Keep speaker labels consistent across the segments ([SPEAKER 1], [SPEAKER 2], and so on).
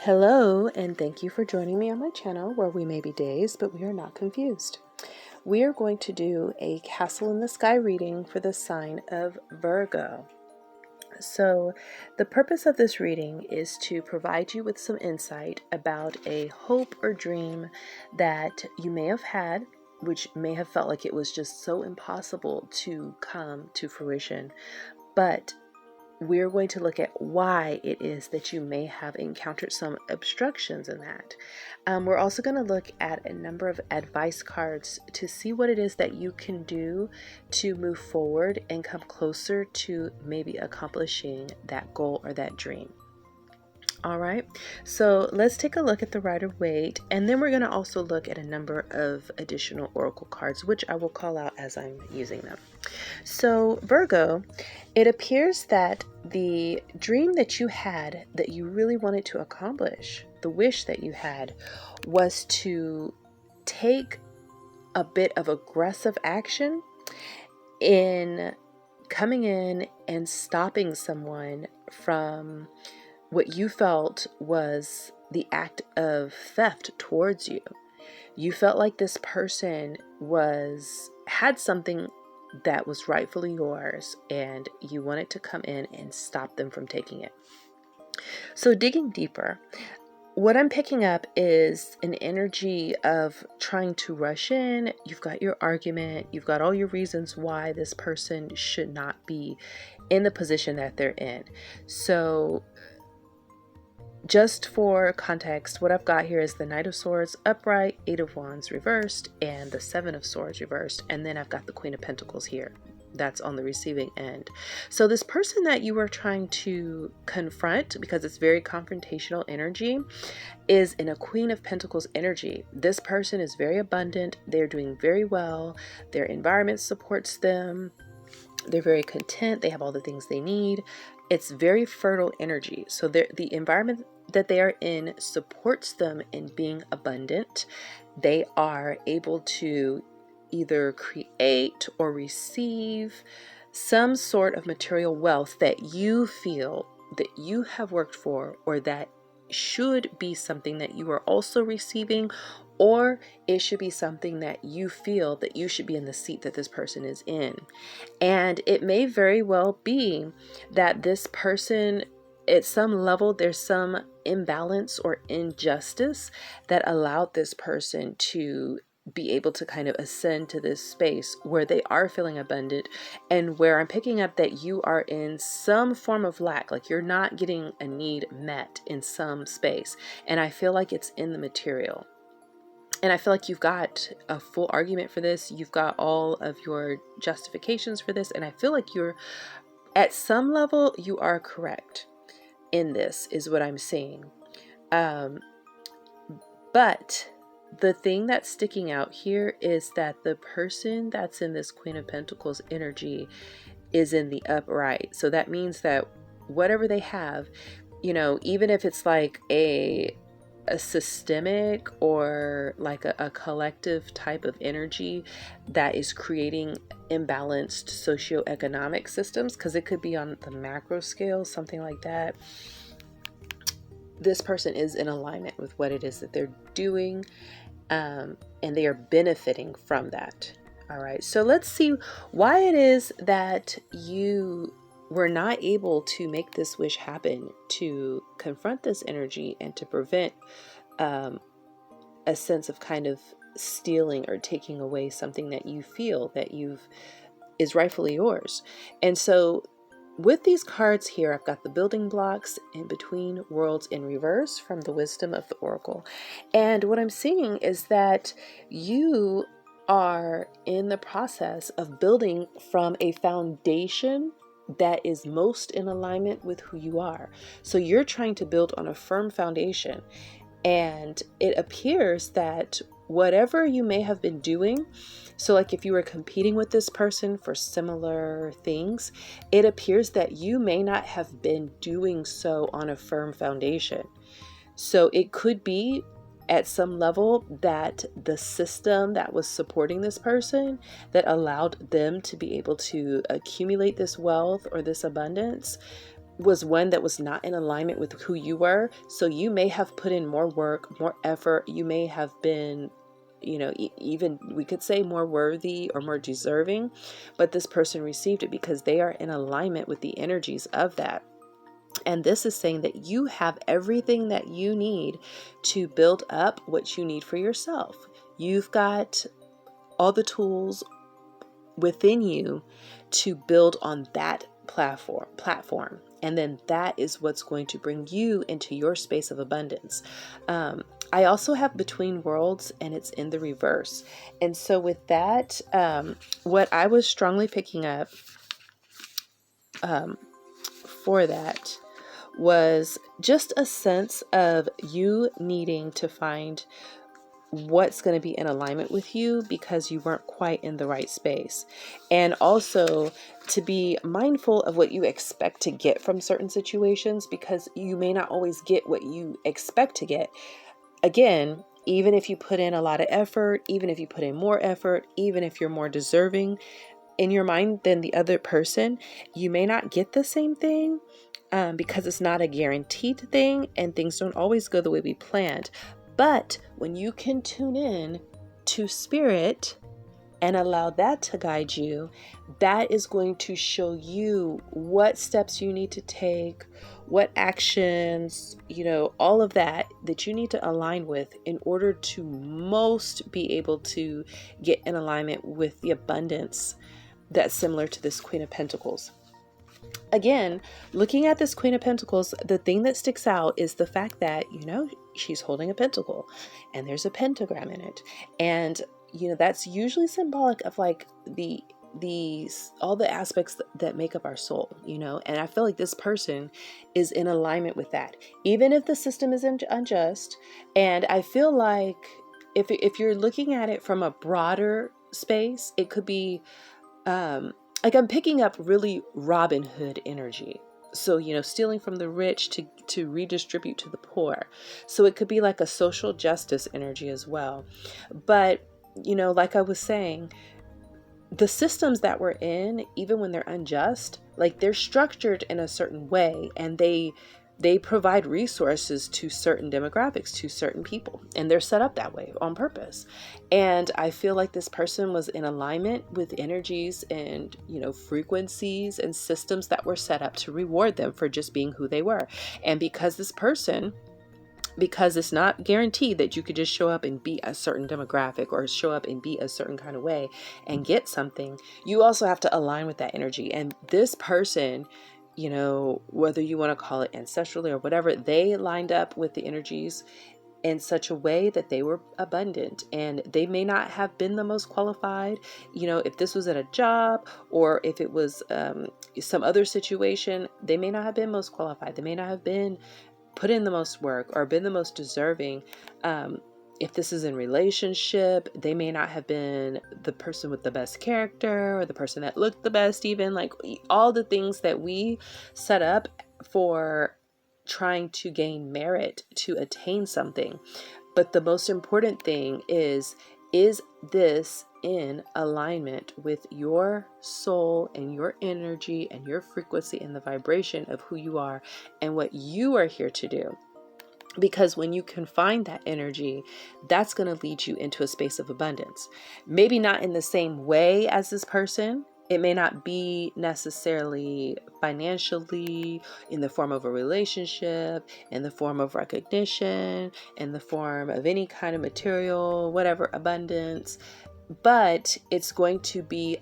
[SPEAKER 1] Hello, and thank you for joining me on my channel where we may be dazed, but we are not confused. We are going to do a castle in the sky reading for the sign of Virgo. So, the purpose of this reading is to provide you with some insight about a hope or dream that you may have had, which may have felt like it was just so impossible to come to fruition. But we're going to look at why it is that you may have encountered some obstructions in that. We're also going to look at a number of advice cards to see what it is that you can do to move forward and come closer to maybe accomplishing that goal or that dream. All right, so let's take a look at the Rider-Waite, and then we're going to also look at a number of additional oracle cards, which I will call out as I'm using them. So Virgo, it appears that the dream that you had that you really wanted to accomplish, the wish that you had, was to take a bit of aggressive action in coming in and stopping someone from what you felt was the act of theft towards you. You felt like this person had something that was rightfully yours, and you wanted to come in and stop them from taking it. So digging deeper, what I'm picking up is an energy of trying to rush in. You've got your argument, you've got all your reasons why this person should not be in the position that they're in. So just for context, what I've got here is the Knight of Swords upright, Eight of Wands reversed, and the Seven of Swords reversed. And then I've got the Queen of Pentacles here. That's on the receiving end. So this person that you are trying to confront, because it's very confrontational energy, is in a Queen of Pentacles energy. This person is very abundant. They're doing very well. Their environment supports them. They're very content. They have all the things they need. It's very fertile energy. So the environment that they are in supports them in being abundant. They are able to either create or receive some sort of material wealth that you feel that you have worked for, or that should be something that you are also receiving, or it should be something that you feel that you should be in the seat that this person is in. And it may very well be that this person, at some level, there's some imbalance or injustice that allowed this person to be able to kind of ascend to this space where they are feeling abundant, and where I'm picking up that you are in some form of lack, like you're not getting a need met in some space. And I feel like it's in the material. And I feel like you've got a full argument for this. You've got all of your justifications for this. And I feel like at some level, you are correct in this, is what I'm seeing. But the thing that's sticking out here is that the person that's in this Queen of Pentacles energy is in the upright. So that means that whatever they have, even if it's like a systemic or like a collective type of energy that is creating imbalanced socioeconomic systems, because it could be on the macro scale, something like that. This person is in alignment with what it is that they're doing, and they are benefiting from that. All right, so let's see why it is that you were not able to make this wish happen, to confront this energy and to prevent a sense of kind of stealing or taking away something that you feel that is rightfully yours. And so with these cards here, I've got the building blocks in between worlds in reverse from the wisdom of the oracle. And what I'm seeing is that you are in the process of building from a foundation that is most in alignment with who you are. So you're trying to build on a firm foundation. And it appears that whatever you may have been doing, so like if you were competing with this person for similar things, it appears that you may not have been doing so on a firm foundation. So it could be at some level that the system that was supporting this person, that allowed them to be able to accumulate this wealth or this abundance, was one that was not in alignment with who you were. So you may have put in more work, more effort. You may have been, even we could say more worthy or more deserving, but this person received it because they are in alignment with the energies of that. And this is saying that you have everything that you need to build up what you need for yourself. You've got all the tools within you to build on that platform. And then that is what's going to bring you into your space of abundance. I also have between worlds, and it's in the reverse. And so with that, what I was strongly picking up for that was just a sense of you needing to find what's going to be in alignment with you because you weren't quite in the right space. And also to be mindful of what you expect to get from certain situations, because you may not always get what you expect to get. Again, even if you put in a lot of effort, even if you put in more effort, even if you're more deserving in your mind than the other person, you may not get the same thing. Because it's not a guaranteed thing and things don't always go the way we planned. But when you can tune in to spirit and allow that to guide you, that is going to show you what steps you need to take, what actions, all of that you need to align with in order to most be able to get in alignment with the abundance that's similar to this Queen of Pentacles. Again, looking at this Queen of Pentacles, the thing that sticks out is the fact that, she's holding a pentacle and there's a pentagram in it. And, that's usually symbolic of like all the aspects that make up our soul, and I feel like this person is in alignment with that, even if the system is unjust. And I feel like if you're looking at it from a broader space, it could be, like I'm picking up really Robin Hood energy. So, stealing from the rich to redistribute to the poor. So it could be like a social justice energy as well. But, like I was saying, the systems that we're in, even when they're unjust, like they're structured in a certain way, and they provide resources to certain demographics, to certain people, and they're set up that way on purpose. And I feel like this person was in alignment with energies and, frequencies and systems that were set up to reward them for just being who they were. And because it's not guaranteed that you could just show up and be a certain demographic or show up and be a certain kind of way and get something, you also have to align with that energy. And this person, whether you want to call it ancestrally or whatever, they lined up with the energies in such a way that they were abundant, and they may not have been the most qualified. If this was at a job or if it was some other situation, they may not have been most qualified. They may not have been put in the most work or been the most deserving. If this is in relationship, they may not have been the person with the best character or the person that looked the best, even like all the things that we set up for trying to gain merit to attain something. But the most important thing is this in alignment with your soul and your energy and your frequency and the vibration of who you are and what you are here to do? Because when you can find that energy, that's going to lead you into a space of abundance. Maybe not in the same way as this person. It may not be necessarily financially, in the form of a relationship, in the form of recognition, in the form of any kind of material, whatever, abundance. But it's going to be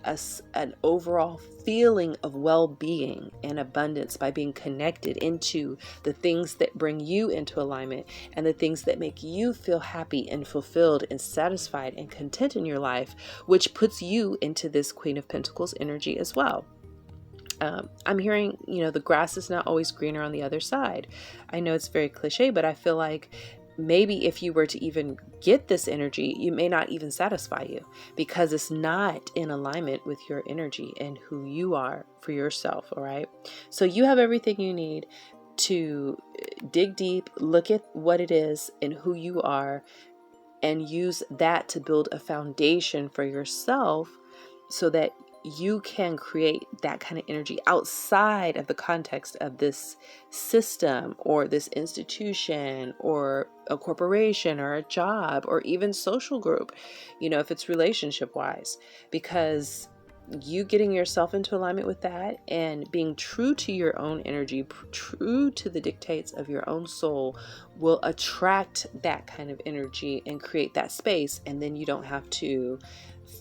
[SPEAKER 1] an overall feeling of well-being and abundance by being connected into the things that bring you into alignment and the things that make you feel happy and fulfilled and satisfied and content in your life, which puts you into this Queen of Pentacles energy as well. I'm hearing, the grass is not always greener on the other side. I know it's very cliche, but I feel like maybe if you were to even get this energy, it may not even satisfy you because it's not in alignment with your energy and who you are for yourself. All right. So you have everything you need to dig deep, look at what it is and who you are, and use that to build a foundation for yourself so that you can create that kind of energy outside of the context of this system or this institution or a corporation or a job or even social group, if it's relationship wise, because you getting yourself into alignment with that and being true to your own energy, true to the dictates of your own soul, will attract that kind of energy and create that space. And then you don't have to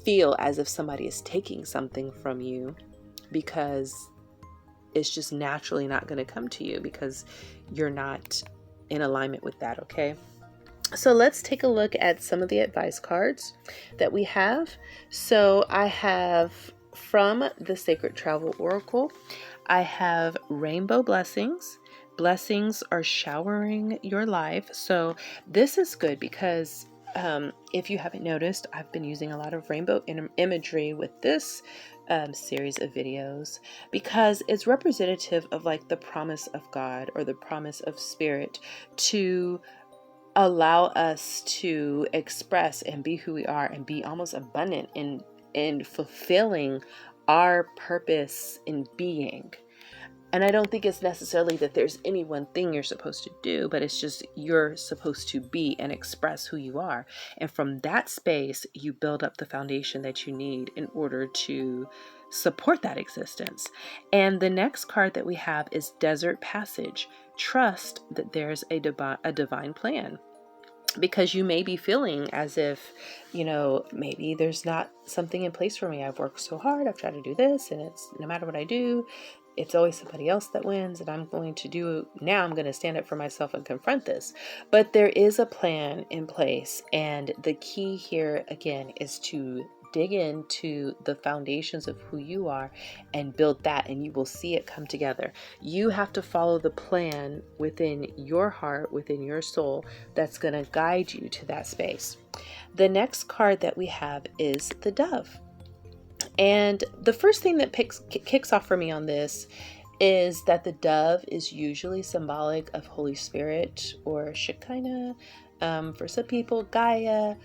[SPEAKER 1] feel as if somebody is taking something from you, because it's just naturally not going to come to you because you're not in alignment with that. Okay. So let's take a look at some of the advice cards that we have. So I have from the Sacred Travel Oracle, I have rainbow blessings. Blessings are showering your life. So this is good because if you haven't noticed, I've been using a lot of rainbow imagery with this series of videos because it's representative of like the promise of God or the promise of Spirit to allow us to express and be who we are and be almost abundant in fulfilling our purpose in being. And I don't think it's necessarily that there's any one thing you're supposed to do, but it's just you're supposed to be and express who you are. And from that space, you build up the foundation that you need in order to support that existence. And the next card that we have is Desert Passage. Trust that there's a divine plan. Because you may be feeling as if, maybe there's not something in place for me. I've worked so hard. I've tried to do this, and it's no matter what I do, it's always somebody else that wins. And I'm going to stand up for myself and confront this. But there is a plan in place. And the key here, again, is to dig into the foundations of who you are and build that, and you will see it come together. You have to follow the plan within your heart, within your soul, that's going to guide you to that space. The next card that we have is the Dove. And the first thing that kicks off for me on this is that the dove is usually symbolic of Holy Spirit or Shekinah, for some people, Gaia,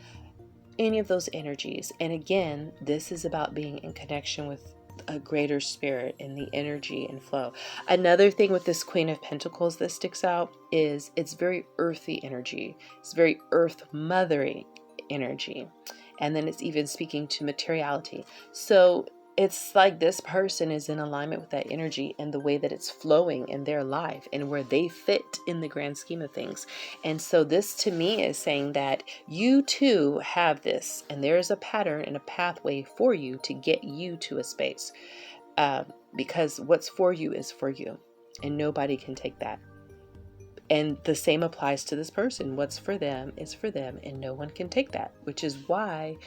[SPEAKER 1] any of those energies. And again, this is about being in connection with a greater spirit and the energy and flow. Another thing with this Queen of Pentacles that sticks out is it's very earthy energy. It's very earth mothering energy. And then it's even speaking to materiality. So it's like this person is in alignment with that energy and the way that it's flowing in their life and where they fit in the grand scheme of things. And so this to me is saying that you too have this, and there is a pattern and a pathway for you to get you to a space, because what's for you is for you and nobody can take that. And the same applies to this person. What's for them is for them and no one can take that, which is why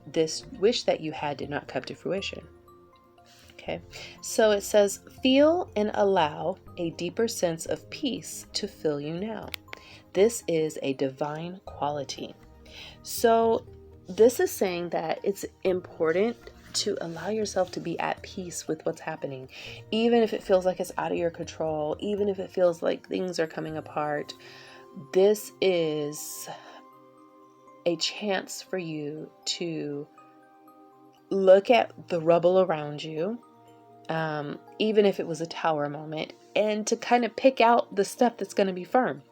[SPEAKER 1] this wish that you had did not come to fruition. Okay, so it says, feel and allow a deeper sense of peace to fill you now. This is a divine quality. So this is saying that it's important to allow yourself to be at peace with what's happening, even if it feels like it's out of your control, even if it feels like things are coming apart. This is a chance for you to look at the rubble around you, even if it was a tower moment, and to kind of pick out the stuff that's going to be firm.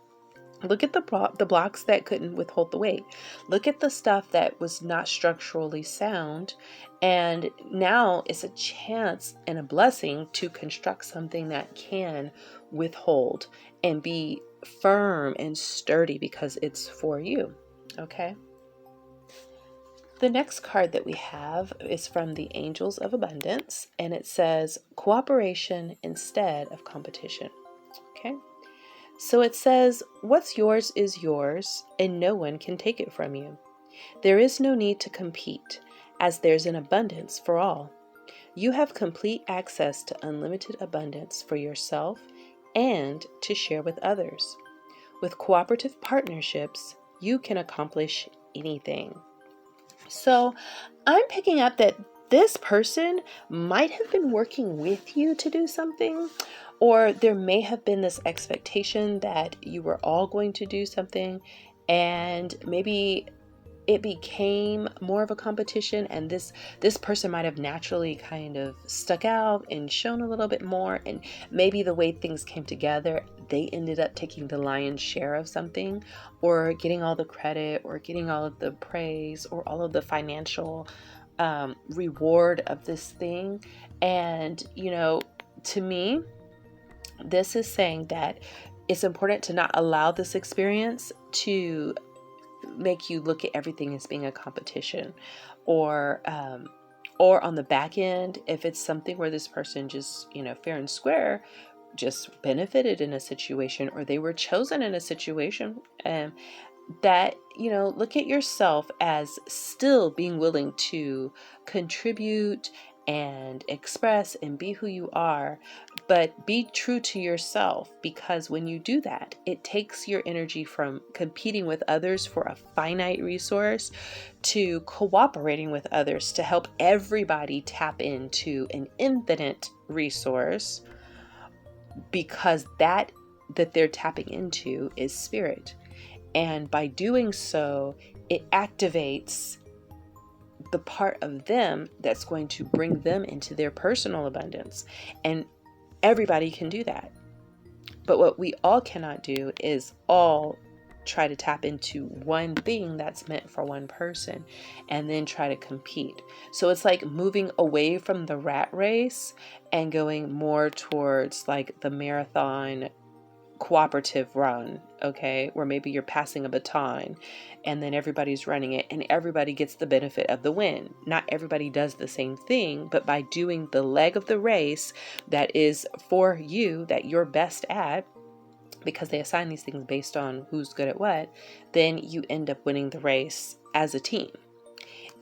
[SPEAKER 1] Look at the blocks that couldn't withhold the weight. Look at the stuff that was not structurally sound. And now it's a chance and a blessing to construct something that can withhold and be firm and sturdy because it's for you. Okay. The next card that we have is from the Angels of Abundance, and it says cooperation instead of competition. Okay. So it says, what's yours is yours, and no one can take it from you. There is no need to compete, as there's an abundance for all. You have complete access to unlimited abundance for yourself and to share with others. With cooperative partnerships, you can accomplish anything. So I'm picking up that this person might have been working with you to do something, or there may have been this expectation that you were all going to do something, and maybe it became more of a competition, and this person might have naturally kind of stuck out and shown a little bit more, and maybe the way things came together, they ended up taking the lion's share of something, or getting all the credit, or getting all of the praise, or all of the financial reward of this thing. And to me, this is saying that it's important to not allow this experience to make you look at everything as being a competition, or on the back end, if it's something where this person just, fair and square, just benefited in a situation, or they were chosen in a situation, that, look at yourself as still being willing to contribute and express and be who you are, but be true to yourself, because when you do that, it takes your energy from competing with others for a finite resource to cooperating with others to help everybody tap into an infinite resource, because that they're tapping into is spirit. And by doing so, it activates the part of them that's going to bring them into their personal abundance. And everybody can do that. But what we all cannot do is all try to tap into one thing that's meant for one person and then try to compete. So it's like moving away from the rat race and going more towards like the marathon cooperative run, okay, where maybe you're passing a baton and then everybody's running it and everybody gets the benefit of the win. Not everybody does the same thing, but by doing the leg of the race that is for you, that you're best at, because they assign these things based on who's good at what, then you end up winning the race as a team.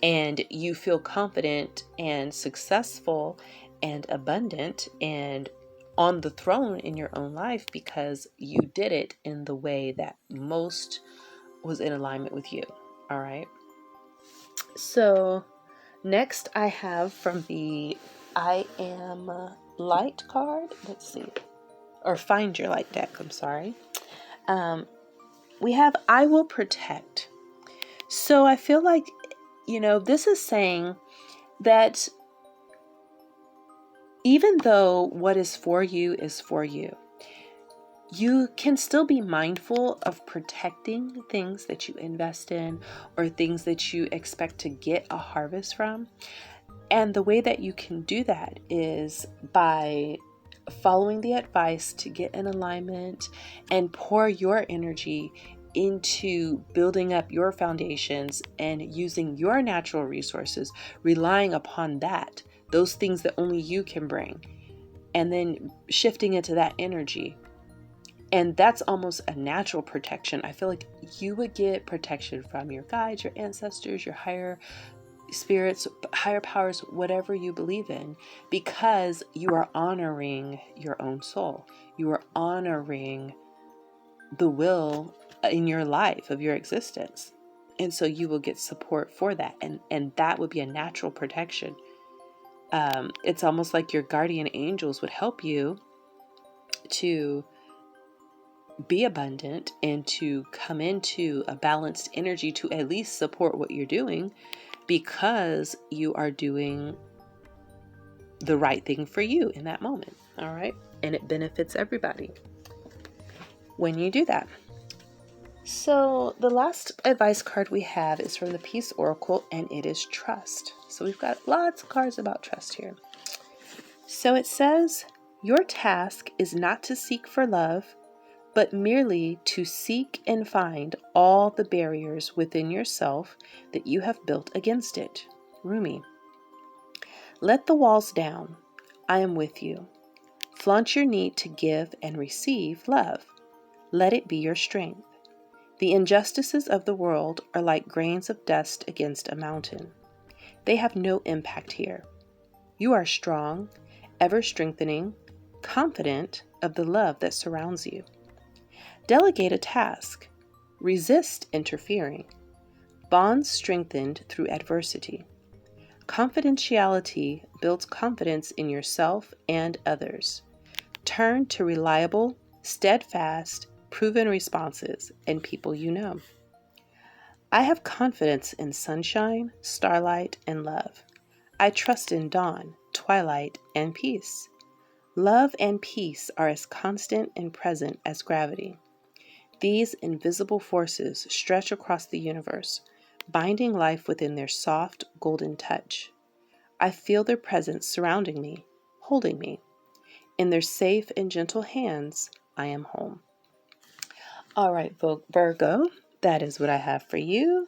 [SPEAKER 1] And you feel confident and successful and abundant and on the throne in your own life, because you did it in the way that most was in alignment with you. All right. So next I have from the I Am Light card. Let's see. Or Find Your Light deck. I'm sorry. We have I Will Protect. So I feel like, this is saying that even though what is for you, you can still be mindful of protecting things that you invest in or things that you expect to get a harvest from. And the way that you can do that is by following the advice to get in alignment and pour your energy into building up your foundations and using your natural resources, relying upon those things that only you can bring, and then shifting into that energy. And that's almost a natural protection. I feel like you would get protection from your guides, your ancestors, your higher spirits, higher powers, whatever you believe in, because you are honoring your own soul. You are honoring the will in your life of your existence. And so you will get support for that. And that would be a natural protection. It's almost like your guardian angels would help you to be abundant and to come into a balanced energy to at least support what you're doing, because you are doing the right thing for you in that moment. All right. And it benefits everybody when you do that. So the last advice card we have is from the Peace Oracle, and it is trust. So we've got lots of cards about trust here. So it says, your task is not to seek for love, but merely to seek and find all the barriers within yourself that you have built against it. Rumi. Let the walls down. I am with you. Flaunt your need to give and receive love. Let it be your strength. The injustices of the world are like grains of dust against a mountain. They have no impact here. You are strong, ever strengthening, confident of the love that surrounds you. Delegate a task. Resist interfering. Bonds strengthened through adversity. Confidentiality builds confidence in yourself and others. Turn to reliable, steadfast, proven responses and people you know. I have confidence in sunshine, starlight, and love. I trust in dawn, twilight, and peace. Love and peace are as constant and present as gravity. These invisible forces stretch across the universe, binding life within their soft, golden touch. I feel their presence surrounding me, holding me. In their safe and gentle hands, I am home. All right, Virgo, that is what I have for you.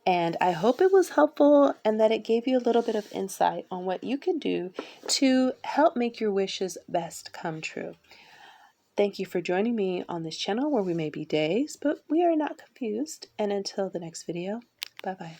[SPEAKER 1] And I hope it was helpful and that it gave you a little bit of insight on what you can do to help make your wishes best come true. Thank you for joining me on this channel where we may be days, but we are not confused. And until the next video, bye-bye.